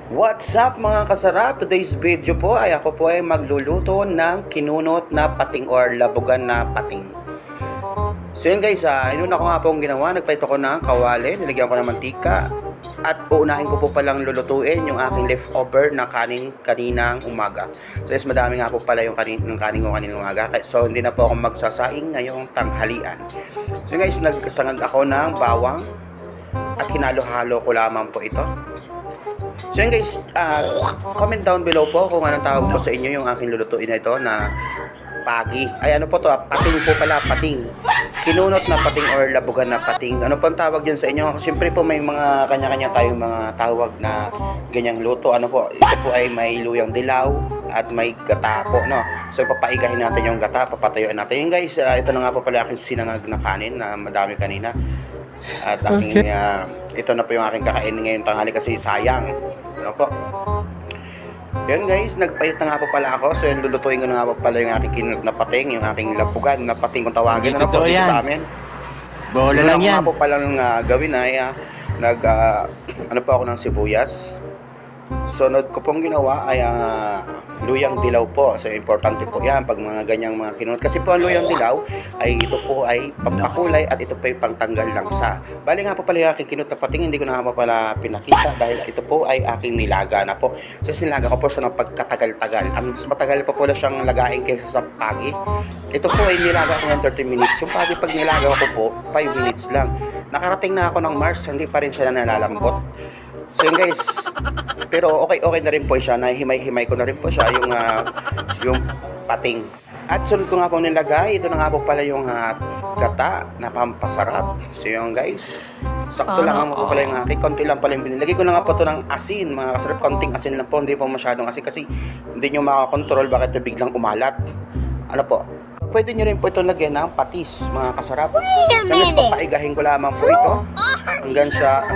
What's up mga kasarap? Today's video po ay ako po ay magluluto ng kinunot na pating or labugan na pating. So yun guys, inuna ko nga po ang ginawa. Nagpalit ako ng kawali, nilagyan ko ng mantika. At uunahin ko po palang lulutuin yung aking leftover na kanin kaninang umaga. So yes, madami nga po pala yung kanin ko kaninang umaga. So hindi na po ako magsasaing ngayong tanghalian. So guys, nagsangag ako ng bawang at hinalo-halo ko lamang po ito. So yun guys, comment down below po kung anong tawag po sa inyo yung aking lulutuin na ito na pagi. Ay ano po to, pating po pala, pating. Kinunot na pating or labugan na pating. Ano po ang tawag dyan sa inyo? Siyempre po may mga kanya-kanya tayong mga tawag na ganyang luto. Ano po, ito po ay may luyang dilaw at may gata po, no? So papaigahin natin yung gata, papatayuan natin. Yung guys, ito na nga po pala aking sinangag na kanin na madami kanina. At aking, ito na po yung aking kakainin ngayong tanghali kasi sayang. Ano po? Yun guys, nagpalit na nga po pala ako. So yun, lulutuin ko na nga po pala yung aking kinunot na pating, yung aking lapugan na pating kung tawagin. Ano po dito sa amin? Bola lang yan. Nga po palang gawin ay ano po ako ng sibuyas. Sunod ko pong ginawa ay luyang dilaw po. So importante po yan pag mga ganyang mga kinunot. Kasi po ang luyang dilaw ay ito po ay pampakulay at ito po ay pangtanggal langsa. Bali nga po pala yung aking kinunot na pating, hindi ko na nga po pala pinakita dahil ito po ay aking nilaga na po. So nilaga ko po siya ng pagkatagal-tagal. Ang mas matagal pa po siyang lagain kaysa sa pagi. Ito po ay nilaga ko ng 30 minutes. Yung pagi pag nilaga ko po 5 minutes lang. Nakarating na ako ng Mars, hindi pa rin siya nalalambot. So yun guys, pero okay na rin po siya, nahimay-himay ko na rin po siya yung pating. At sunod ko nga po nilagay, ito na nga po pala yung gata na pampasarap. So yun guys, sakto lang ang po pala yung konti lang pala yung binilagay ko na nga po ito ng asin, mga kasarap, konting asin lang po, hindi po masyadong asin kasi hindi nyo makakontrol bakit ito biglang umalat. Ano po? Pwede nyo rin po ito lagyan ng patis, mga kasarap. So guys, papaigahin ko lamang po ito hanggang sa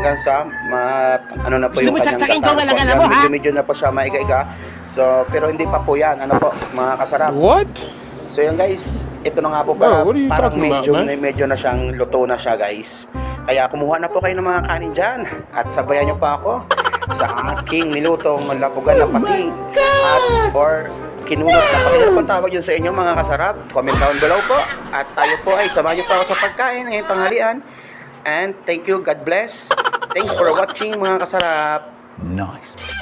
ano na po yung kanyang gata. Medyo na po siya maiga-iga. So, pero hindi pa po yan. Ano po, mga kasarap. What? So yun guys, ito na nga po para, Bro, what are you parang talking about, man? medyo na siyang luto na siya guys. Kaya kumuha na po kayo ng mga kanin dyan. At sabayan nyo pa ako sa aking nilutong labugan na pating. Or kinunot na pating. Ano pong tawag yun sa inyo mga kasarap? Comment down below po. At tayo po ay samahan nyo pa ako sa pagkain ngayong tanghalian. And thank you, God bless. Thanks for watching mga kasarap. Nice.